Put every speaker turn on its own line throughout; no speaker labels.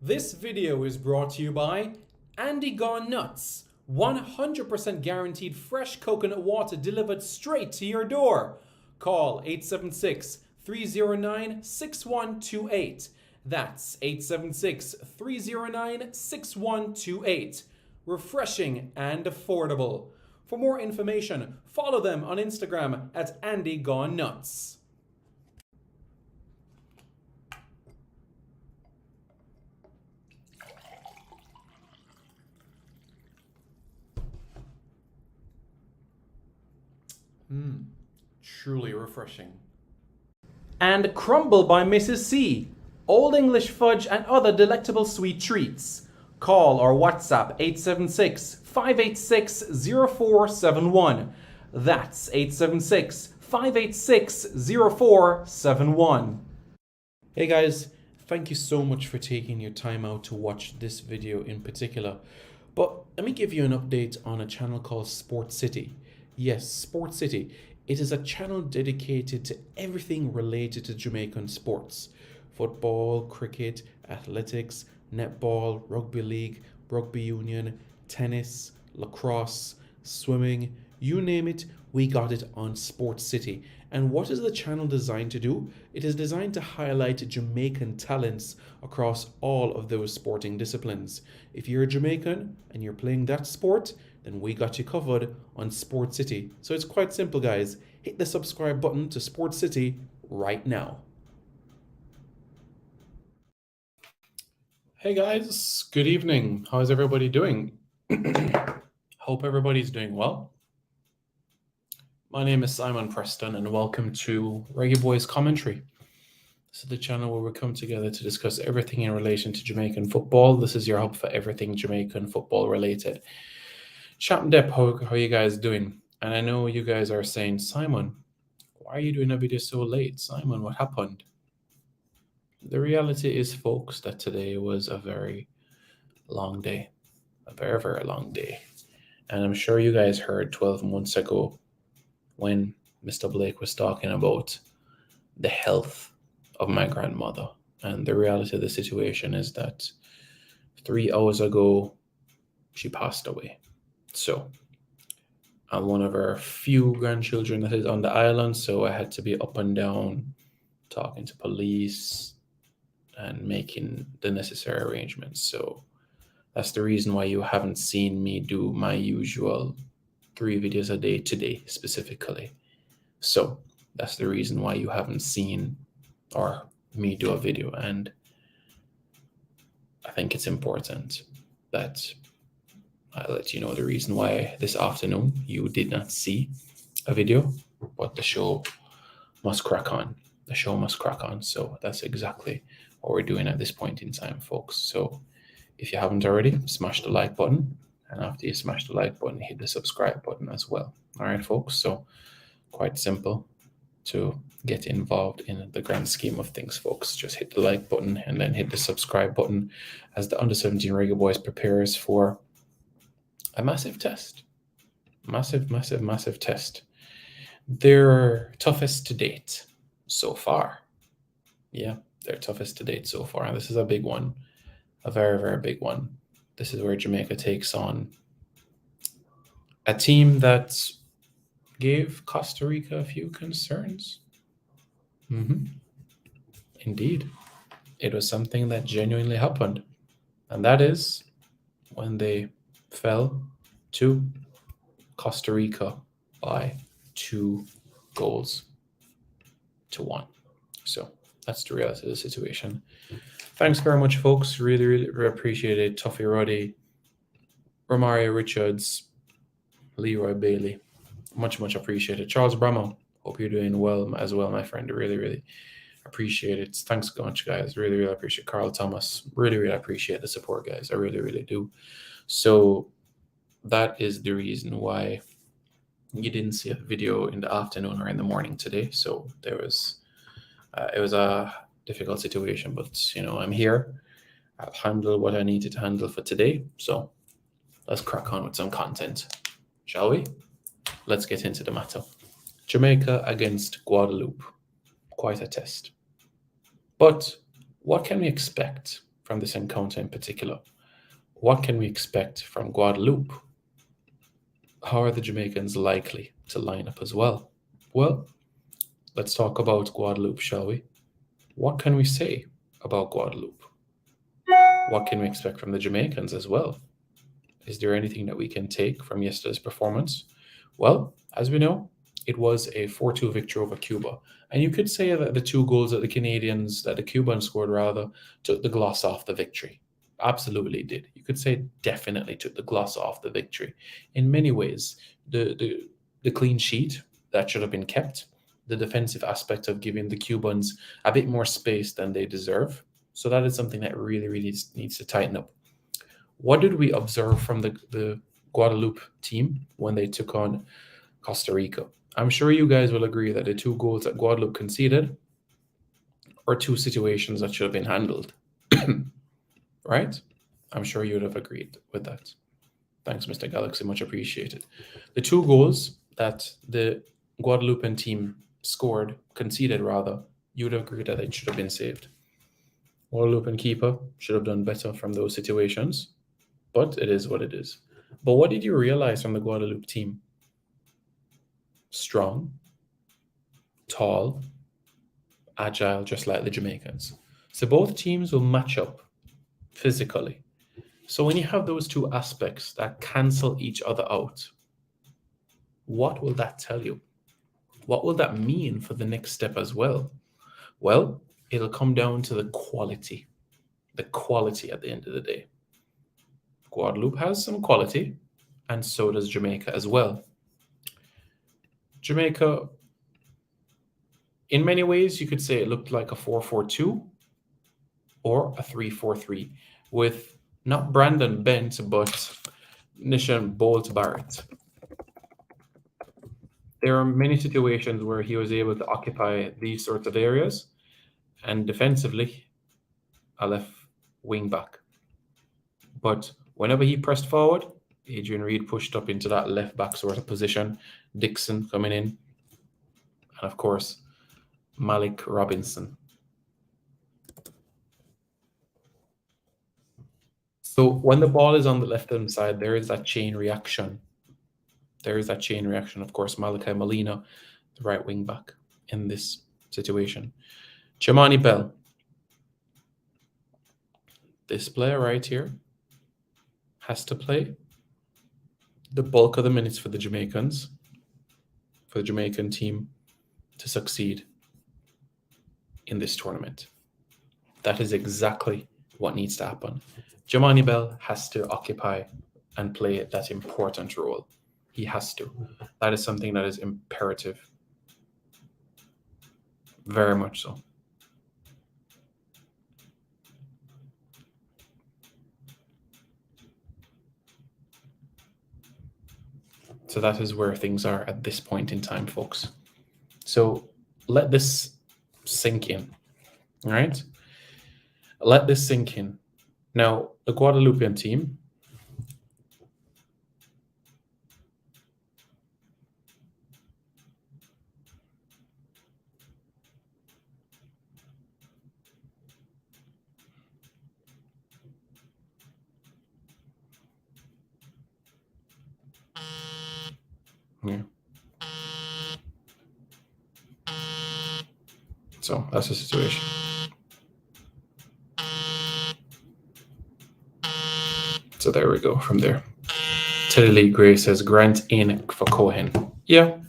This video is brought to you by Andy Gone Nuts. 100% guaranteed fresh coconut water delivered straight to your door. Call 876 309 6128. That's 876 309 6128. Refreshing and affordable. For more information, follow them on Instagram at Andy Gone Nuts. Truly refreshing. And Crumble by Mrs. C. Old English fudge and other delectable sweet treats. Call or WhatsApp 876 586 0471. That's 876 586 0471. Hey guys, thank you so much for taking your time out to watch this video in particular. But let me give you an update on a channel called Sport City. Yes, Sport City. It is a channel dedicated to everything related to Jamaican sports. Football, cricket, athletics, netball, rugby league, rugby union, tennis, lacrosse, swimming, you name it, we got it on Sport City. And what is the channel designed to do? It is designed to highlight Jamaican talents across all of those sporting disciplines. If you're a Jamaican and you're playing that sport, then we got you covered on Sport City. So it's quite simple, guys. Hit the subscribe button to Sport City right now. Hey guys, good evening. How's everybody doing? Hope everybody's doing well. My name is Simon Preston and welcome to Reggae Boys Commentary. This is the channel where we come together to discuss everything in relation to Jamaican football. This is your hub for everything Jamaican football related. Chap Dep, how are you guys doing? And I know you guys are saying, Simon, why are you doing a video so late? Simon, what happened? The reality is, folks, that today was a very long day. A very, very long day. And I'm sure you guys heard 12 months ago when Mr. Blake was talking about the health of my grandmother. And the reality of the situation is that 3 hours ago, she passed away. So I'm one of her few grandchildren that is on the island, so I had to be up and down talking to police and making the necessary arrangements. So that's the reason why you haven't seen me do my usual 3 videos a day today specifically. So that's the reason why you haven't seen or me do a video. And I think it's important that I let you know the reason why this afternoon you did not see a video, but the show must crack on. The show must crack on. So that's exactly what we're doing at this point in time, folks. So if you haven't already, smash the like button. And after you smash the like button, hit the subscribe button as well. All right, folks. So quite simple to get involved in the grand scheme of things, folks. Just hit the like button and then hit the subscribe button as the Under-17 Reggae Boys prepares for a massive test. Massive test. Their toughest to date so far. Yeah, their toughest to date so far. And this is a big one. A very, very big one. This is where Jamaica takes on a team that gave Costa Rica a few concerns. Indeed. It was something that genuinely happened. And that is when they fell to Costa Rica by 2 goals to 1. So that's the reality of the situation. Thanks very much, folks. Really appreciate it. Tuffy Roddy, Romario Richards, Leroy Bailey. Much appreciated. Charles Bramo, hope you're doing well as well, my friend. Really appreciate it. Thanks so much, guys. Really appreciate Carl Thomas. Really appreciate the support, guys. I really do. So that is the reason why you didn't see a video in the afternoon or in the morning today. So there was, it was a difficult situation, but I'm here. I'll handle what I needed to handle for today. So let's crack on with some content, shall we? Let's get into the matter. Jamaica against Guadeloupe. Quite a test. But what can we expect from this encounter in particular? What can we expect from Guadeloupe? How are the Jamaicans likely to line up as well? Well, let's talk about Guadeloupe, shall we? What can we say about Guadeloupe? What can we expect from the Jamaicans as well? Is there anything that we can take from yesterday's performance? Well, as we know, it was a 4-2 victory over Cuba. And you could say that the 2 goals that the Cubans scored rather, took the gloss off the victory. Absolutely did. You could say definitely took the gloss off the victory. In many ways, the clean sheet that should have been kept, the defensive aspect of giving the Cubans a bit more space than they deserve. So that is something that really, really needs to tighten up. What did we observe from the Guadeloupe team when they took on Costa Rica? I'm sure you guys will agree that the 2 goals that Guadeloupe conceded are 2 situations that should have been handled. Right? I'm sure you would have agreed with that. Thanks, Mr. Galaxy. Much appreciated. The 2 goals that the Guadeloupean team conceded rather, you would have agreed that it should have been saved. Guadeloupean keeper should have done better from those situations, but it is what it is. But what did you realize from the Guadeloupe team? Strong, tall, agile, just like the Jamaicans. So both teams will match up physically. So when you have those 2 aspects that cancel each other out, what will that tell you? What will that mean for the next step as well? Well, it'll come down to the quality at the end of the day. Guadeloupe has some quality, and so does Jamaica as well. Jamaica, in many ways, you could say it looked like a 4-4-2 or a 3-4-3 with not Brandon Bent, but Nishan Bolt Barrett. There are many situations where he was able to occupy these sorts of areas, and defensively, a left wing back. But whenever he pressed forward, Adrian Reed pushed up into that left back sort of position, Dixon coming in, and of course, Malik Robinson. So when the ball is on the left-hand side, there is that chain reaction. Of course, Malachi Molina, the right wing back in this situation. Chamani Bell. This player right here has to play the bulk of the minutes for the Jamaicans, for the Jamaican team to succeed in this tournament. That is exactly what needs to happen. Jamani Bell has to occupy and play that important role. He has to. That is something that is imperative. Very much so. So that is where things are at this point in time, folks. So let this sink in, all right? Let this sink in. Now, the Guadeloupean team, yeah. So that's the situation. So there we go from there. Teddy Lee Gray says Grant in for Cohen. Yeah.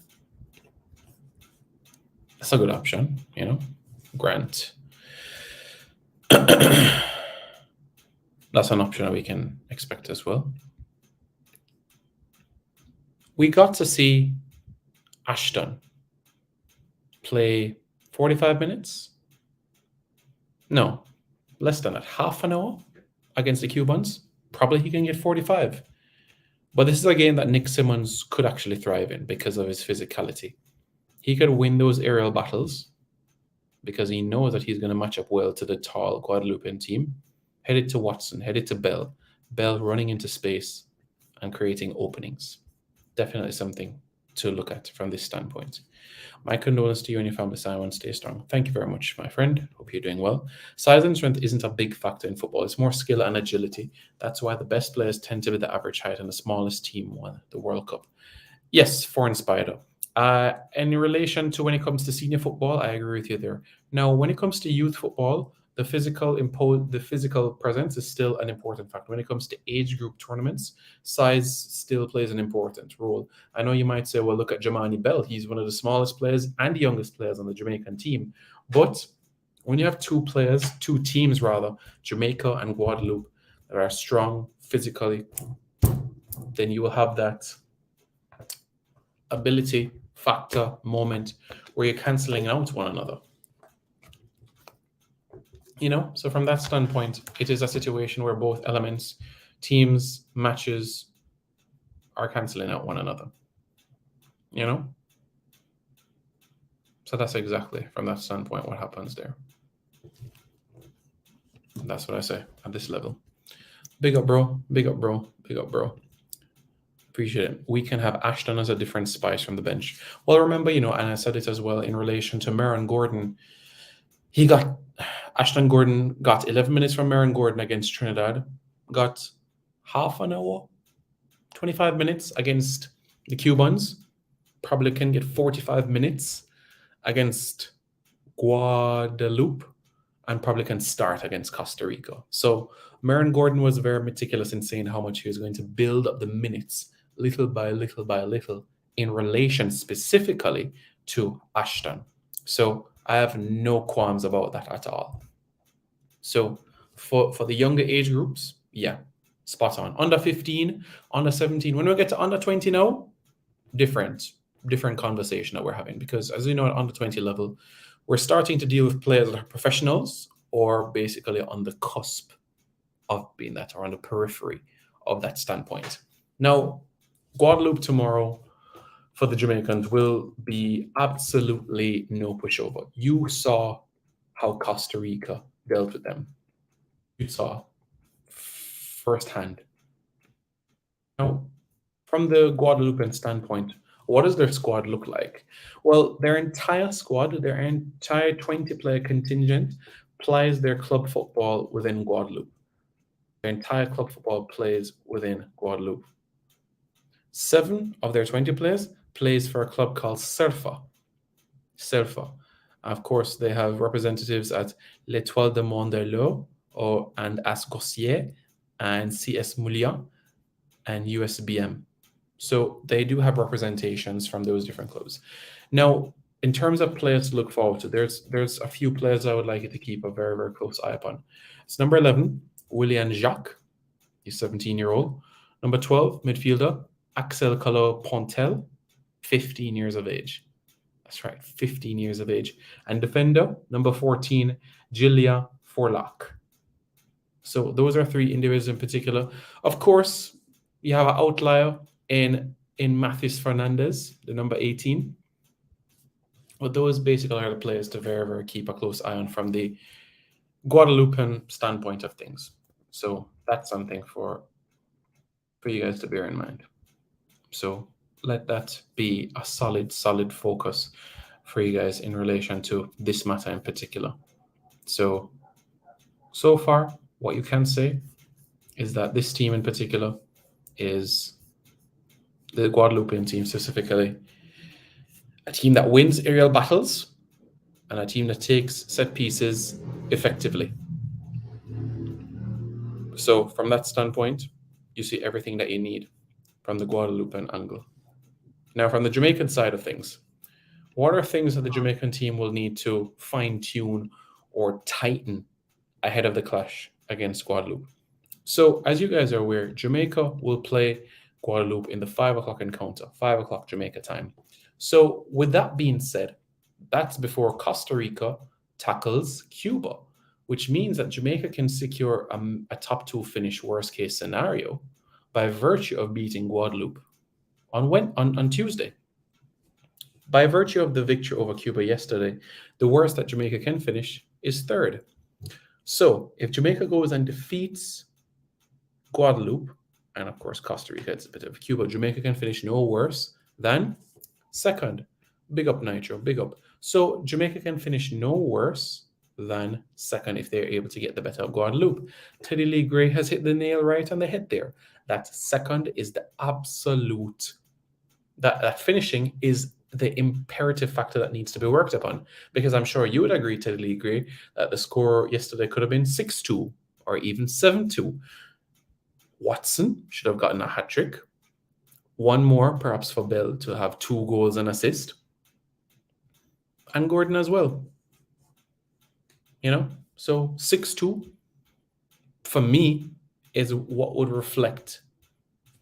That's a good option, Grant. That's an option that we can expect as well. We got to see Ashton play 45 minutes. No, less than that. Half an hour against the Cubans. Probably he can get 45. But this is a game that Nick Simmons could actually thrive in because of his physicality. He could win those aerial battles because he knows that he's going to match up well to the tall Guadeloupean team. Headed to Watson, headed to Bell. Bell running into space and creating openings. Definitely something to look at from this standpoint. My condolences to you and your family, Simon. Stay strong. Thank you very much, my friend. Hope you're doing well. Size and strength isn't a big factor in football. It's more skill and agility. That's why the best players tend to be the average height and the smallest team won the World Cup. Yes, foreign spider. In relation to when it comes to senior football, I agree with you there. Now, when it comes to youth football, the physical presence is still an important factor. When it comes to age group tournaments, size still plays an important role. I know you might say, well, look at Jamani Bell. He's one of the smallest players and the youngest players on the Jamaican team. But when you have two teams rather, Jamaica and Guadeloupe, that are strong physically, then you will have that ability factor moment where you're canceling out one another. So from that standpoint, it is a situation where both elements, teams, matches are canceling out one another. So that's exactly from that standpoint what happens there. That's what I say at this level. Big up, bro. Big up, bro. Big up, bro. Appreciate it. We can have Ashton as a different spice from the bench. Well, remember, and I said it as well in relation to Merrin Gordon. Ashton Gordon got 11 minutes from Merrin Gordon against Trinidad, got half an hour, 25 minutes against the Cubans, probably can get 45 minutes against Guadeloupe, and probably can start against Costa Rica. So Merrin Gordon was very meticulous in saying how much he was going to build up the minutes little by little by little in relation specifically to Ashton. So I have no qualms about that at all. So for the younger age groups, yeah, spot on. Under 15, under 17. When we get to under 20 now, different conversation that we're having, because as you know, at under 20 level, we're starting to deal with players that are professionals or basically on the cusp of being that, or on the periphery of that standpoint. Now, Guadeloupe tomorrow for the Jamaicans will be absolutely no pushover. You saw how Costa Rica dealt with them. You saw firsthand. Now, from the Guadeloupean standpoint, what does their squad look like? Well, their entire squad, their entire 20-player contingent plays their club football within Guadeloupe. Their entire club football plays within Guadeloupe. 7 of their 20 players plays for a club called Serfa. Of course, they have representatives at L'Étoile de Mondeleu and AS Gossier and CS Moulian and USBM. So they do have representations from those different clubs. Now, in terms of players to look forward to, there's a few players I would like you to keep a very, very close eye upon. It's number 11, William Jacques. He's 17-year-old. Number 12, midfielder, Axel Calo Pontel, 15 years of age. That's right, 15 years of age. And defender, number 14, Julia Forlock. So those are 3 individuals in particular. Of course, you have an outlier in Mathis Fernandez, the number 18. But those basically are the players to very, very keep a close eye on from the Guadeloupean standpoint of things. So that's something for you guys to bear in mind. So let that be a solid focus for you guys in relation to this matter in particular. So far, what you can say is that this team in particular is the Guadeloupean team specifically, a team that wins aerial battles and a team that takes set pieces effectively. So from that standpoint, you see everything that you need from the Guadeloupean angle. Now, from the Jamaican side of things, what are things that the Jamaican team will need to fine-tune or tighten ahead of the clash against Guadeloupe? So, as you guys are aware, Jamaica will play Guadeloupe in the 5 o'clock encounter, 5 o'clock Jamaica time. So, with that being said, that's before Costa Rica tackles Cuba, which means that Jamaica can secure a top 2 finish worst-case scenario by virtue of beating Guadeloupe on Tuesday. By virtue of the victory over Cuba yesterday, the worst that Jamaica can finish is 3rd. So if Jamaica goes and defeats Guadeloupe, and of course Costa Rica, it's a bit of Cuba, Jamaica can finish no worse than 2nd. Big up, Nitro. Big up. So Jamaica can finish no worse than second if they're able to get the better of Guadeloupe. Teddy Lee Gray has hit the nail right on the head there. That second is the absolute, that finishing is the imperative factor that needs to be worked upon. Because I'm sure you would agree, Teddy Lee Gray, that the score yesterday could have been 6-2 or even 7-2. Watson should have gotten a hat trick. One more, perhaps, for Bell to have 2 goals and assist. And Gordon as well. So 6-2 for me is what would reflect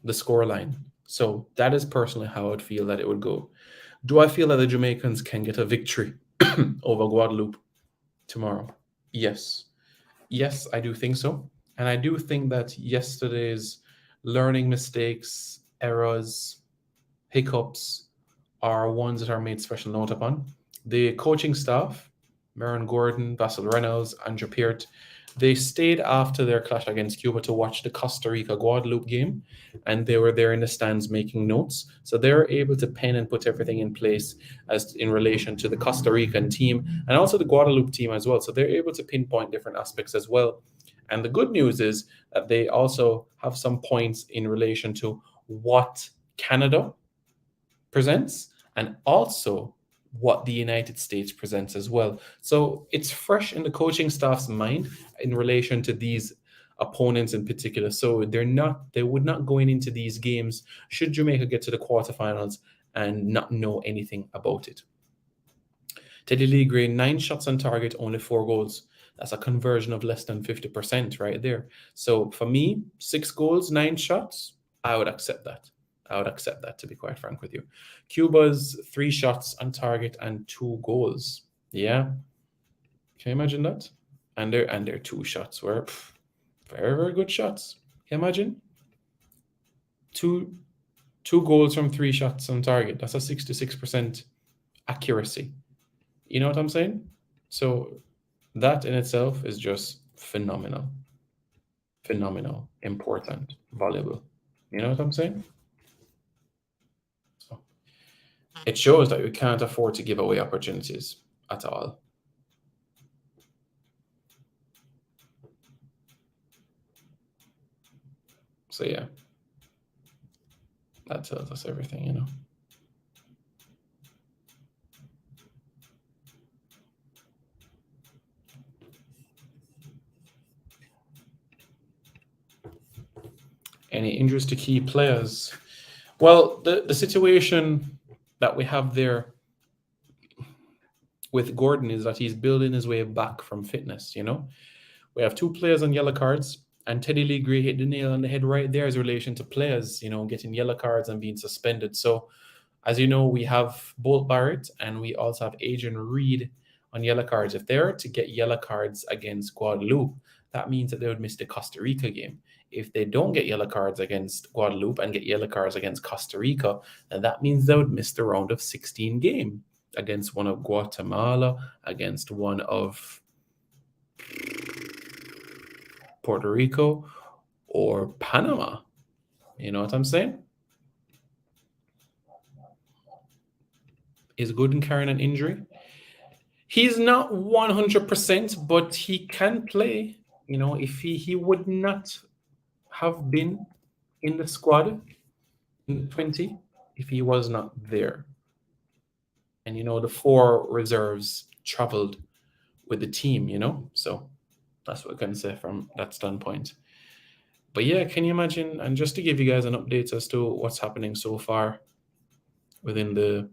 the scoreline. So that is personally how I'd feel that it would go. Do I feel that the Jamaicans can get a victory over Guadeloupe tomorrow? Yes. Yes, I do think so. And I do think that yesterday's learning mistakes, errors, hiccups are ones that are made special note upon. The coaching staff, Maron Gordon, Vassal Reynolds, Andrew Peart, they stayed after their clash against Cuba to watch the Costa Rica Guadeloupe game, and they were there in the stands making notes. So they're able to pen and put everything in place as in relation to the Costa Rican team and also the Guadeloupe team as well. So they're able to pinpoint different aspects as well. And the good news is that they also have some points in relation to what Canada presents and also what the United States presents as well. So it's fresh in the coaching staff's mind in relation to these opponents in particular. So they would not go into these games should Jamaica get to the quarterfinals and not know anything about it. Teddy Lee Gray, 9 shots on target, only 4 goals. That's a conversion of less than 50% right there. So for me, 6 goals, 9 shots, I would accept that. To be quite frank with you. Cuba's 3 shots on target and 2 goals. Yeah. Can you imagine that? And their 2 shots were very, very good shots. Can you imagine? 2 goals from 3 shots on target. That's a 66% accuracy. You know what I'm saying? So that in itself is just phenomenal. Phenomenal, important, valuable. You know what I'm saying? So it shows that we can't afford to give away opportunities at all. So yeah, that tells us everything, you know. Any injuries to key players? Well, the situation that we have there with Gordon is that he's building his way back from fitness, you know. We have 2 players on yellow cards, and Teddy Lee Gray hit the nail on the head right there as relation to players, you know, getting yellow cards and being suspended. So, as you know, we have Bolt Barrett and we also have Adrian Reed on yellow cards. If they're to get yellow cards against Guadeloupe, that means that they would miss the Costa Rica game. If they don't get yellow cards against Guadeloupe and get yellow cards against Costa Rica, then that means they would miss the round of 16 game against one of Guatemala, against one of Puerto Rico, or Panama. You know what I'm saying? Is Gooden carrying an injury? He's not 100%, but he can play. You know, if he would not have been in the squad in 20 if he was not there. And, you know, the 4 reserves traveled with the team, you know? So that's what I can say from that standpoint. But yeah, can you imagine? And just to give you guys an update as to what's happening so far within the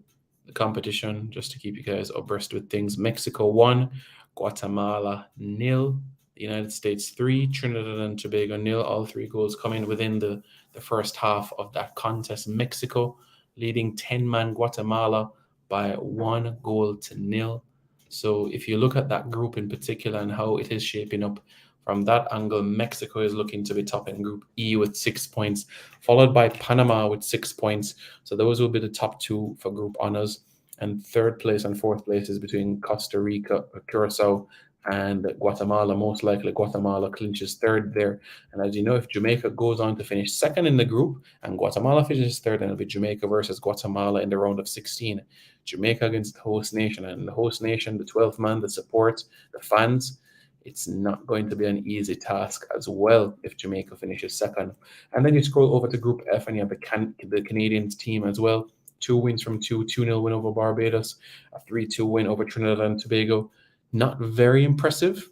competition, just to keep you guys abreast with things. Mexico 1, Guatemala 0, the United States 3, Trinidad and Tobago 0. All 3 goals coming within the first half of that contest. Mexico leading 10-man Guatemala by 1 goal to 0. So if you look at that group in particular and how it is shaping up, from that angle, Mexico is looking to be top in Group E with 6 points, followed by Panama with 6 points. So those will be the top 2 for group honors. And 3rd place and 4th place is between Costa Rica, Curacao, and Guatemala. Most likely Guatemala clinches 3rd there. And as you know, if Jamaica goes on to finish 2nd in the group and Guatemala finishes 3rd, then it'll be Jamaica versus Guatemala in the round of 16. Jamaica against the host nation, and the host nation, the 12th man, the support, the fans. It's not going to be an easy task as well if Jamaica finishes second. And then you scroll over to Group F, and you have the Canadians team as well. 2 wins from 2-0 win over Barbados, a 3-2 win over Trinidad and Tobago. Not very impressive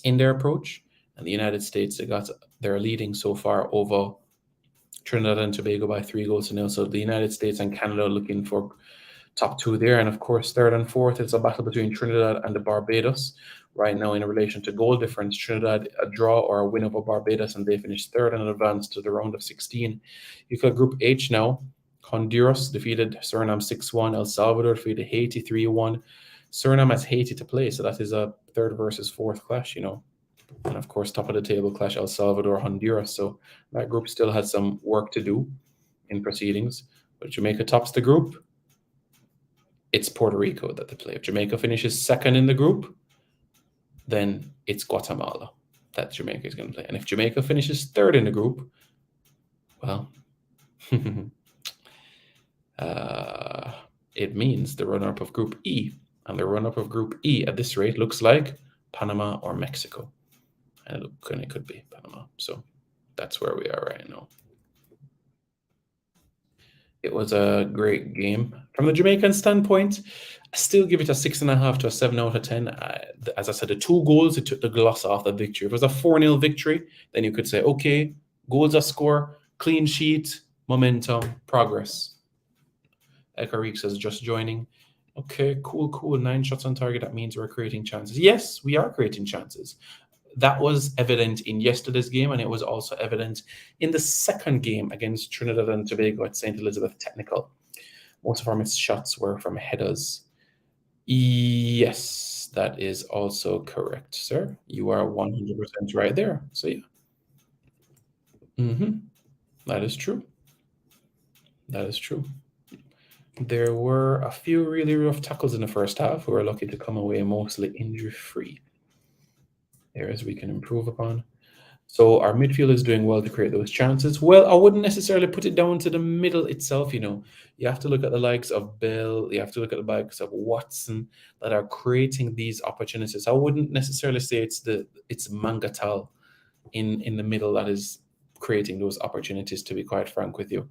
in their approach. And the United States, they're leading so far over Trinidad and Tobago by 3 goals to nil. So the United States and Canada looking for top two there. And of course, third and fourth, it's a battle between Trinidad and the Barbados. Right now, in relation to goal difference, Trinidad a draw or a win over Barbados, and they finished third and advanced to the round of 16. You've got Group H now. Honduras defeated Suriname 6-1. El Salvador defeated Haiti 3-1. Suriname has Haiti to play, so that is a third versus fourth clash, And of course, top of the table clash El Salvador, Honduras. So that group still has some work to do in proceedings. But Jamaica tops the group. It's Puerto Rico that they play. If Jamaica finishes second in the group, then it's Guatemala that Jamaica is going to play. And if Jamaica finishes third in the group, well, it means the runner-up of Group E. And the runner-up of Group E at this rate looks like Panama or Mexico. And it could be Panama. So that's where we are right now. It was a great game. From the Jamaican standpoint, I still give it a 6.5 to a 7 out of 10. As I said, the 2 goals, it took the gloss off the victory. If it was a 4-0 victory, then you could say, okay, goals a score, clean sheet, momentum, progress. Ekarik says, just joining. Okay, cool. 9 shots on target. That means we're creating chances. Yes, we are creating chances. That was evident in yesterday's game, and it was also evident in the second game against Trinidad and Tobago at St. Elizabeth Technical. Most of our missed shots were from headers. Yes, that is also correct, sir. You are 100% right there. So, yeah. That is true. That is true. There were a few really rough tackles in the first half who were lucky to come away mostly injury-free. Areas we can improve upon. So our midfield is doing well to create those chances. Well, I wouldn't necessarily put it down to the middle itself, You have to look at the likes of Bell, you have to look at the likes of Watson that are creating these opportunities. I wouldn't necessarily say it's Mangatal in the middle that is creating those opportunities, to be quite frank with you.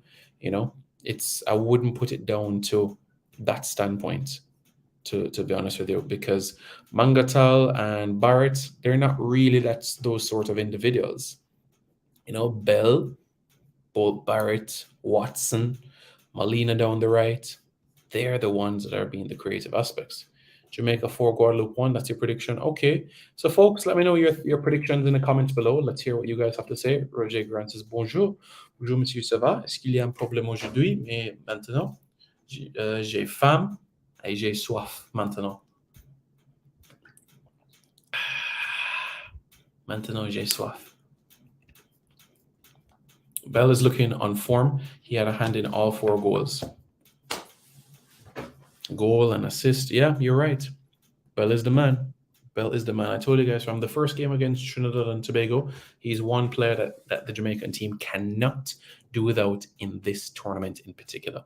I wouldn't put it down to that standpoint. To be honest with you, because Mangatal and Barrett, they're not really those sort of individuals. Bell, both Barrett, Watson, Molina down the right, they're the ones that are being the creative aspects. Jamaica 4, Guadeloupe 1, that's your prediction. Okay, so folks, let me know your predictions in the comments below. Let's hear what you guys have to say. Roger Grant says, bonjour. Bonjour, monsieur, ça va? Est-ce qu'il y a un problème aujourd'hui? Mais maintenant, j'ai faim. Et j'ai soif maintenant. Maintenant, j'ai soif. Bell is looking on form. He had a hand in all 4 goals. Goal and assist. Yeah, you're right. Bell is the man. Bell is the man. I told you guys from the first game against Trinidad and Tobago, he's one player that the Jamaican team cannot do without in this tournament in particular.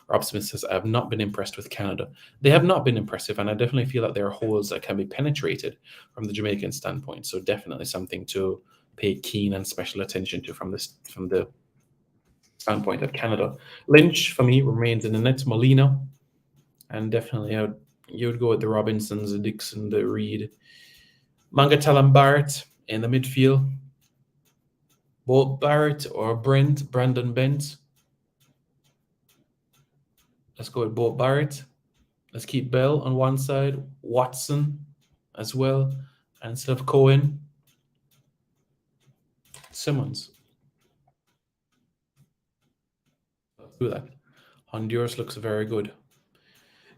Rob Smith says, I have not been impressed with Canada. They have not been impressive, and I definitely feel that there are holes that can be penetrated from the Jamaican standpoint. So definitely something to pay keen and special attention to from the standpoint of Canada. Lynch, for me, remains in the net. Molina, and definitely you would go with the Robinsons, the Dixon, the Reed. Mangatal and Barrett in the midfield. Both Barrett or Brandon Bent. Let's go with both Barrett. Let's keep Bell on one side, Watson as well, and instead of Cohen, Simmons. Let's do that. Honduras looks very good.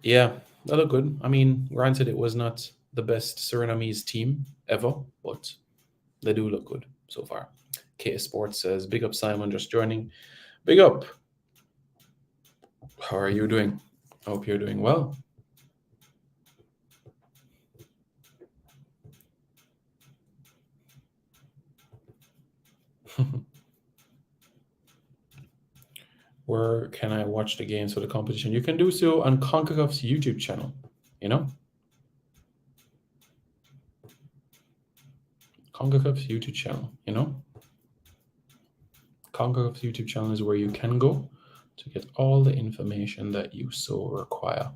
Yeah, they look good. I mean, granted, it was not the best Surinamese team ever, but they do look good so far. K Sports says, big up Simon, just joining. Big up. How are you doing? I hope you're doing well. Where can I watch the games for the competition? You can do so on CONCACAF's YouTube channel, you know? CONCACAF's YouTube channel, you know? CONCACAF's YouTube channel is where you can go to get all the information that you so require.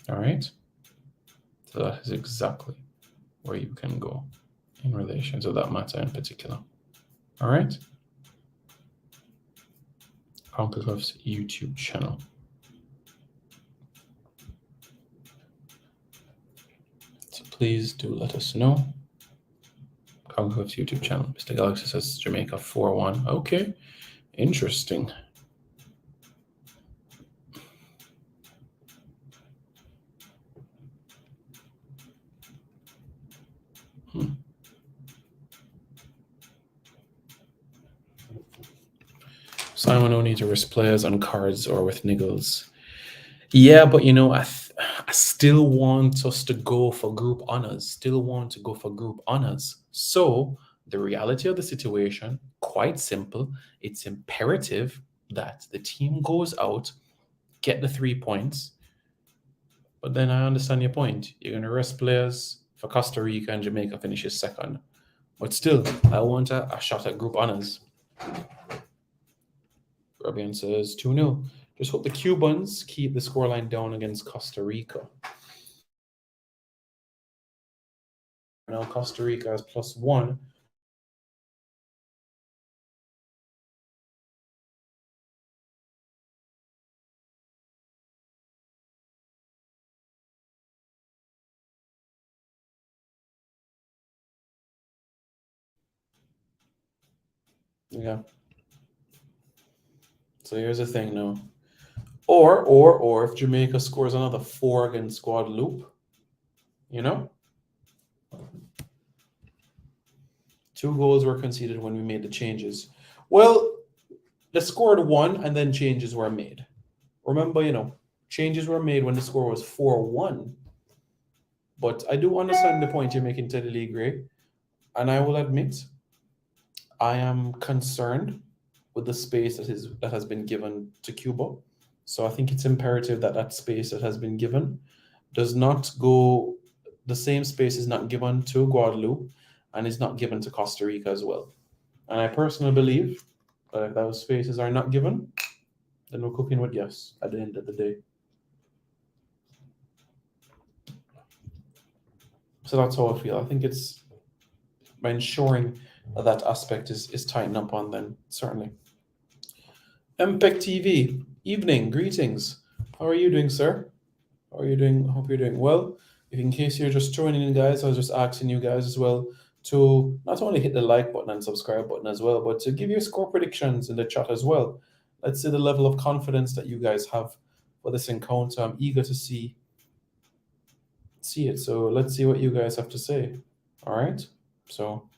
All right? So that is exactly where you can go in relation to that matter in particular. All right? CONCACAF's YouTube channel. So please do let us know. CONCACAF's YouTube channel. Mr. Galaxy says Jamaica 4-1. Okay, interesting. Simon no need to risk players on cards or with niggles. Yeah, but you know, I still want us to go for group honors. Still want to go for group honors. So the reality of the situation, quite simple. It's imperative that the team goes out, get the 3 points. But then I understand your point. You're going to rest players for Costa Rica and Jamaica finishes second. But still, I want a shot at group honors. Rabian says 2-0. Just hope the Cubans keep the scoreline down against Costa Rica. Now Costa Rica is +1. Yeah. So here's the thing now. Or if Jamaica scores another 4 against Guadeloupe, you know? 2 goals were conceded when we made the changes. Well, they scored 1 and then changes were made. Remember, you know, changes were made when the score was 4-1. But I do understand the point you're making, Teddy Lee Gray. And I will admit, I am concerned with the space that has been given to Cuba. So I think it's imperative that that space that has been given does not go, the same space is not given to Guadeloupe and is not given to Costa Rica as well. And I personally believe that if those spaces are not given, then we're cooking with gas at the end of the day. So that's how I feel. I think it's by ensuring that aspect is tightened up on, then certainly. MPEC TV, evening, greetings. How are you doing, sir? How are you doing? Hope you're doing well. If in case you're just joining in, guys, I was just asking you guys as well to not only hit the like button and subscribe button as well, but to give your score predictions in the chat as well. Let's see the level of confidence that you guys have for this encounter. I'm eager to see it. So let's see what you guys have to say. All right. So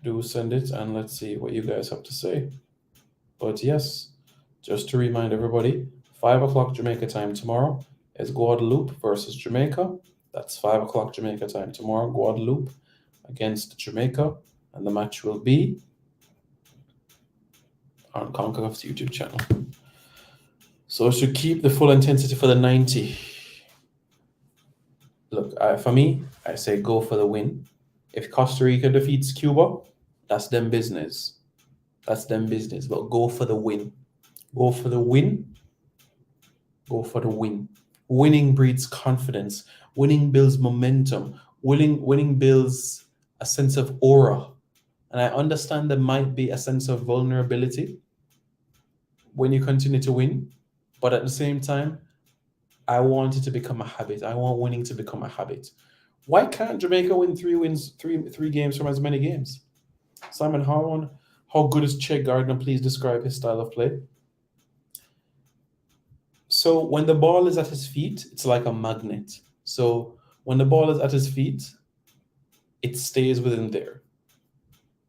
do send it and let's see what you guys have to say. But yes, just to remind everybody, 5 o'clock Jamaica time tomorrow is Guadeloupe versus Jamaica. That's 5 o'clock Jamaica time tomorrow, Guadeloupe against Jamaica. And the match will be on CONCACAF's YouTube channel. So it should keep the full intensity for the 90. Look, for me, I say go for the win. If Costa Rica defeats Cuba, that's them business. That's them business. But go for the win. Go for the win. Go for the win. Winning breeds confidence. Winning builds momentum. Winning builds a sense of aura. And I understand there might be a sense of vulnerability when you continue to win. But at the same time, I want it to become a habit. I want winning to become a habit. Why can't Jamaica win three games from as many games? Simon Harwan, how good is Che Gardner? Please describe his style of play. So when the ball is at his feet, it's like a magnet. So when the ball is at his feet, it stays within there.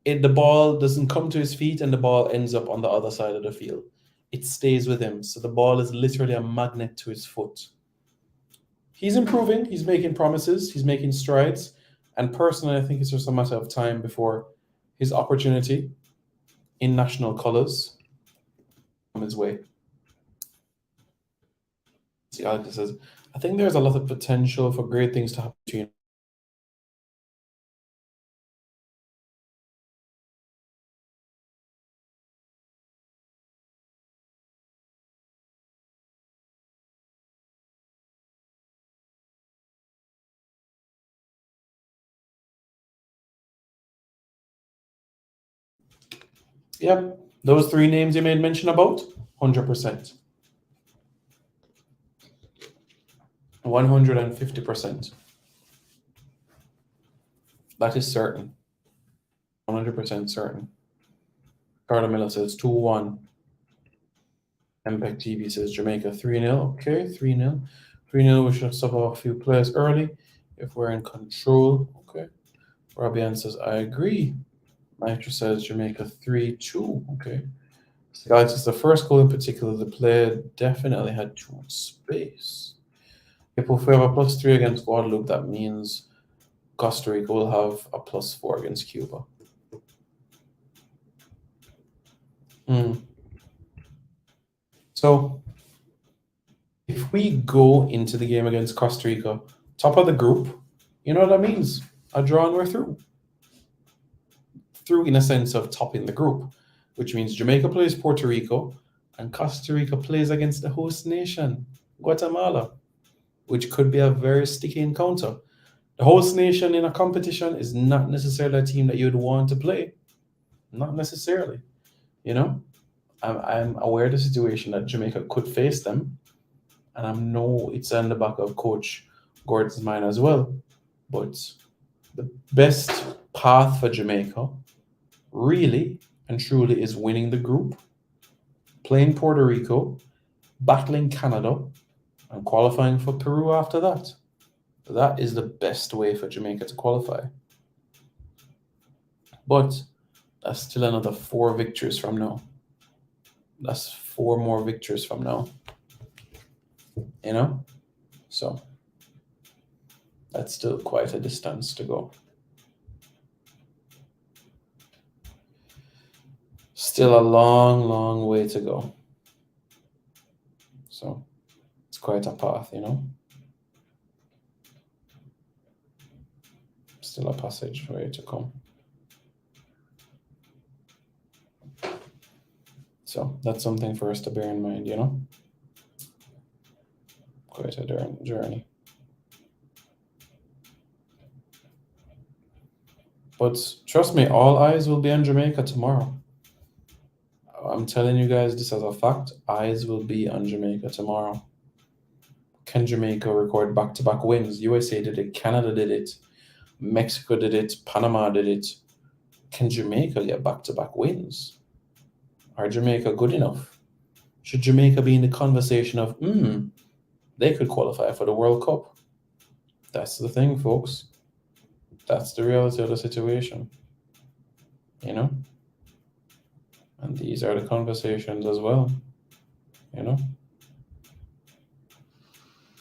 The ball doesn't come to his feet and the ball ends up on the other side of the field. It stays with him. So the ball is literally a magnet to his foot. He's improving. He's making promises. He's making strides. And personally, I think it's just a matter of time before his opportunity in national colors his way. See, Alex says, I think there's a lot of potential for great things to happen between. Yep, those three names you made mention about, 100%. 150%. That is certain. 100% certain. Carter Miller says 2-1. MPEG TV says Jamaica 3-0. Okay, 3-0. 3-0, we should sub off a few players early if we're in control. Okay. Robbie says, I agree. Nitro says Jamaica 3-2. Okay. So guys, it's the first goal in particular. The player definitely had too much space. If we have a +3 against Guadeloupe, that means Costa Rica will have a +4 against Cuba. So if we go into the game against Costa Rica, top of the group, you know what that means? A draw and we're through. Through in a sense of topping the group, which means Jamaica plays Puerto Rico and Costa Rica plays against the host nation, Guatemala, which could be a very sticky encounter. The host nation in a competition is not necessarily a team that you'd want to play. Not necessarily. You know, I'm aware of the situation that Jamaica could face them, and I know it's on the back of Coach Gordon's mind as well. But the best path for Jamaica really and truly is winning the group, playing Puerto Rico, battling Canada, and qualifying for Peru after that. That is the best way for Jamaica to qualify. But that's still another 4 victories from now. That's 4 more victories from now. You know? So that's still quite a distance to go. Still a long, long way to go. So it's quite a path, you know? Still a passage way to come. So that's something for us to bear in mind, you know? Quite a journey. But trust me, all eyes will be on Jamaica tomorrow. I'm telling you guys this as a fact. Eyes will be on Jamaica tomorrow. Can Jamaica record back-to-back wins? USA did it. Canada did it. Mexico did it. Panama did it. Can Jamaica get back-to-back wins? Are Jamaica good enough? Should Jamaica be in the conversation of, they could qualify for the World Cup? That's the thing, folks. That's the reality of the situation. You know? And these are the conversations as well. You know?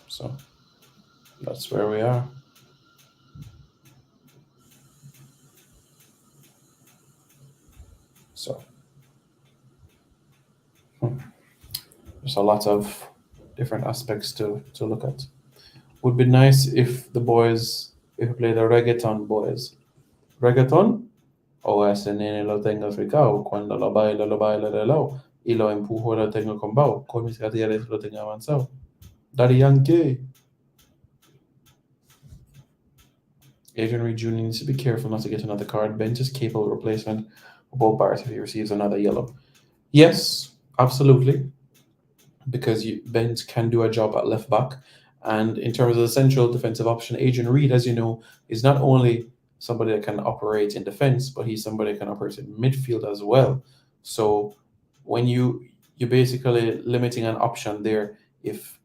So that's where we are. So there's a lot of different aspects to look at. Would be nice if the boys, if we play the reggaeton boys. Reggaeton? O ese nene lo tengo fricao, cuando lo baila de lado, y lo empujo lo tengo combao, con mis caderas lo tengo avanzado. Daddy Yankee. Adrian Reed Jr. needs to be careful not to get another card. Bench is capable replacement of both Bart if he receives another yellow. Yes, absolutely. Because Bench can do a job at left back. And in terms of the central defensive option, Adrian Reed, as you know, is not only somebody that can operate in defense, but he's somebody that can operate in midfield as well. So when you're basically limiting an option there, if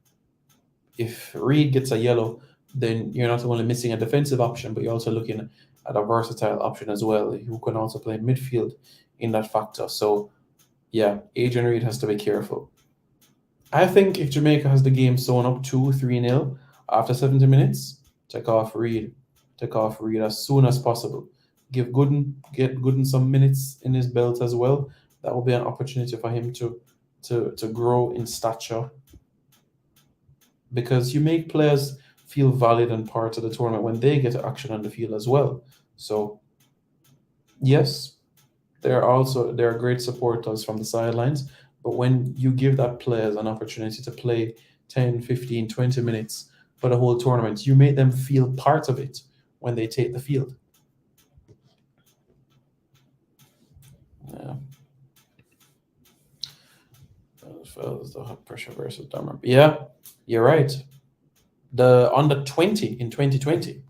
Reed gets a yellow, then you're not only missing a defensive option, but you're also looking at a versatile option as well, who can also play midfield in that factor. So yeah, Adrian Reed has to be careful. I think if Jamaica has the game sewn up 2-3-0 after 70 minutes, take off Reed as soon as possible. Get Gooden some minutes in his belt as well. That will be an opportunity for him to to grow in stature, because you make players feel valid and part of the tournament when they get action on the field as well. So yes, there are great supporters from the sidelines, but when you give that players an opportunity to play 10, 15, 20 minutes for the whole tournament, you make them feel part of it when they take the field. Yeah. The pressure versus Denmark. Yeah, you're right. The under 20 in 2020.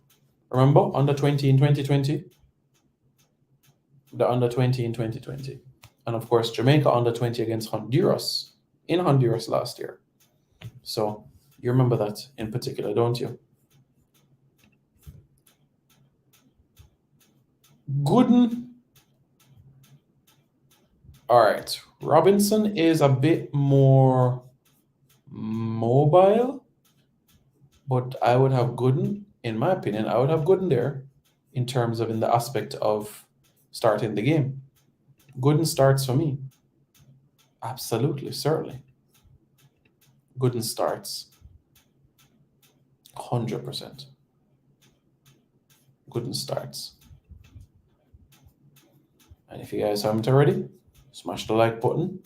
Remember under 20 in 2020? The under 20 in 2020. And of course, Jamaica under 20 against Honduras in Honduras last year. So you remember that in particular, don't you? Gooden. All right. Robinson is a bit more mobile, but I would have Gooden, in my opinion, I would have Gooden there in terms of in the aspect of starting the game. Gooden starts for me. Absolutely, certainly. Gooden starts. 100%. Gooden starts. And if you guys haven't already, smash the like button.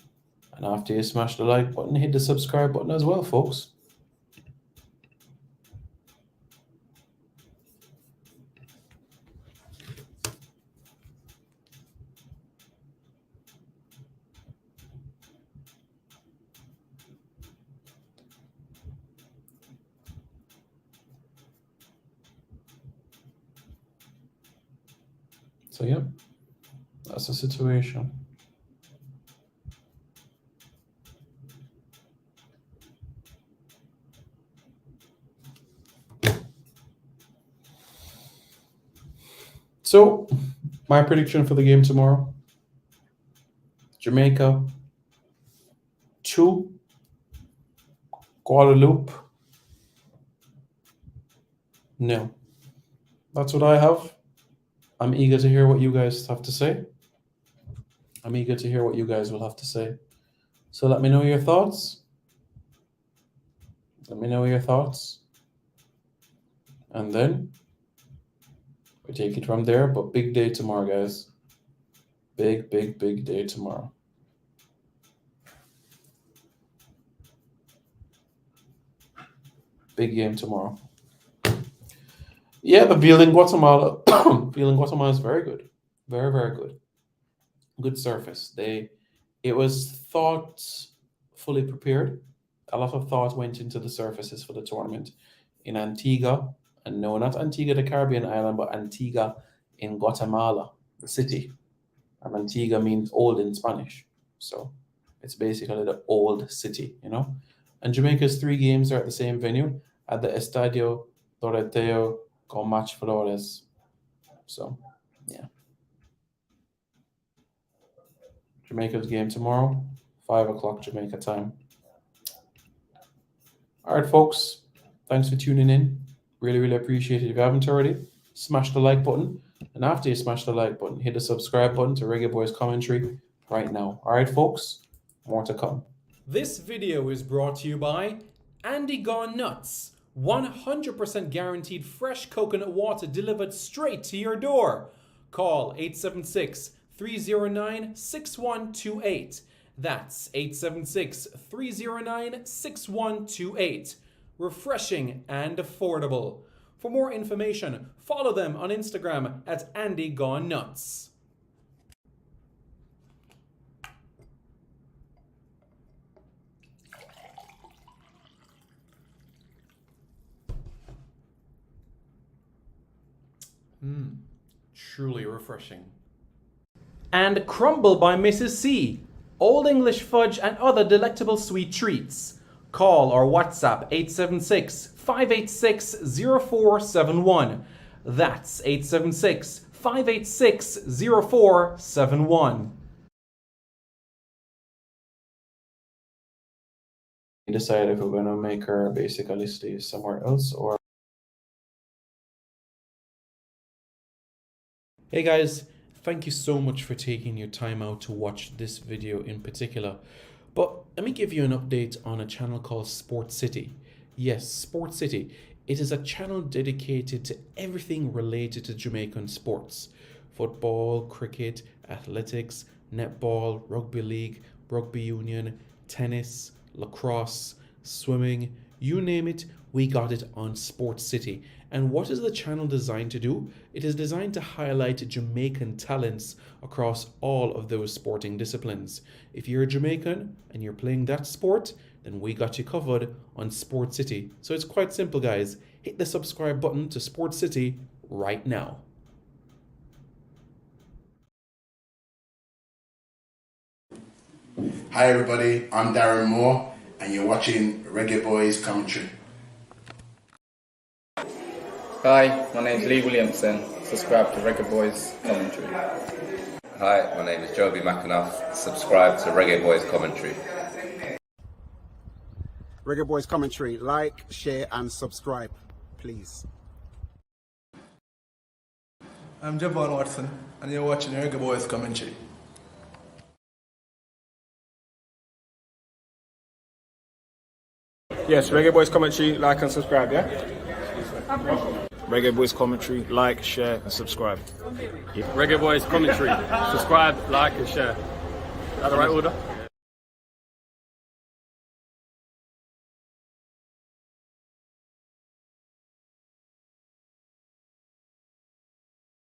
And after you smash the like button, hit the subscribe button as well, folks. So yeah, that's the situation. So my prediction for the game tomorrow: Jamaica 2, Guadeloupe 0. That's what I have. I'm eager to hear what you guys have to say. I'm eager to hear what you guys will have to say. So let me know your thoughts. Let me know your thoughts. And then we take it from there. But big day tomorrow, guys. Big day tomorrow. Big game tomorrow. Yeah, the field in Guatemala, is very good. Very good. Good surface. It was thought fully prepared. A lot of thought went into the surfaces for the tournament in Antigua, and no, not Antigua, the Caribbean island, but Antigua in Guatemala, the city. And Antigua means old in Spanish. So it's basically the old city, you know? And Jamaica's 3 games are at the same venue at the Estadio Doroteo con Match Flores. So, yeah. Jamaica's game tomorrow, 5 o'clock Jamaica time. All right, folks. Thanks for tuning in. Really appreciate it. If you haven't already, smash the like button. And after you smash the like button, hit the subscribe button to Reggae Boys Commentary right now. All right, folks. More to come. This video is brought to you by Andy Gone Nuts. 100% guaranteed fresh coconut water delivered straight to your door. Call 876-309-6128. That's 876-309-6128. Refreshing and affordable. For more information, follow them on Instagram at Andy Gone Nuts. Truly refreshing. And Crumble by Mrs. C. Old English fudge and other delectable sweet treats. Call or WhatsApp 876-586-0471. That's 876-586-0471. Decide if we're going to make her basically stay somewhere else or... Hey guys, thank you so much for taking your time out to watch this video in particular. But let me give you an update on a channel called Sport City. Yes, Sport City. It is a channel dedicated to everything related to Jamaican sports. Football, cricket, athletics, netball, rugby league, rugby union, tennis, lacrosse, swimming, you name it, we got it on Sport City. And what is the channel designed to do? It is designed to highlight Jamaican talents across all of those sporting disciplines. If you're a Jamaican and you're playing that sport, then we got you covered on Sport City. So it's quite simple, guys. Hit the subscribe button to Sport City right now.
Hi everybody, I'm Darren Moore and you're watching Reggae Boys Commentary.
Hi, my name's Lee Williamson. Subscribe to Reggae Boys Commentary.
Hi, my name is Joby McAnuff. Subscribe to Reggae Boys Commentary.
Reggae Boys Commentary, like, share and subscribe, please.
I'm Javon Watson and you're watching Reggae Boys Commentary.
Yes, Reggae Boys Commentary, like and subscribe, yeah? Reggae Boys Commentary, like, share and subscribe.
Reggae Boys Commentary, subscribe, like and share. Is that the right order?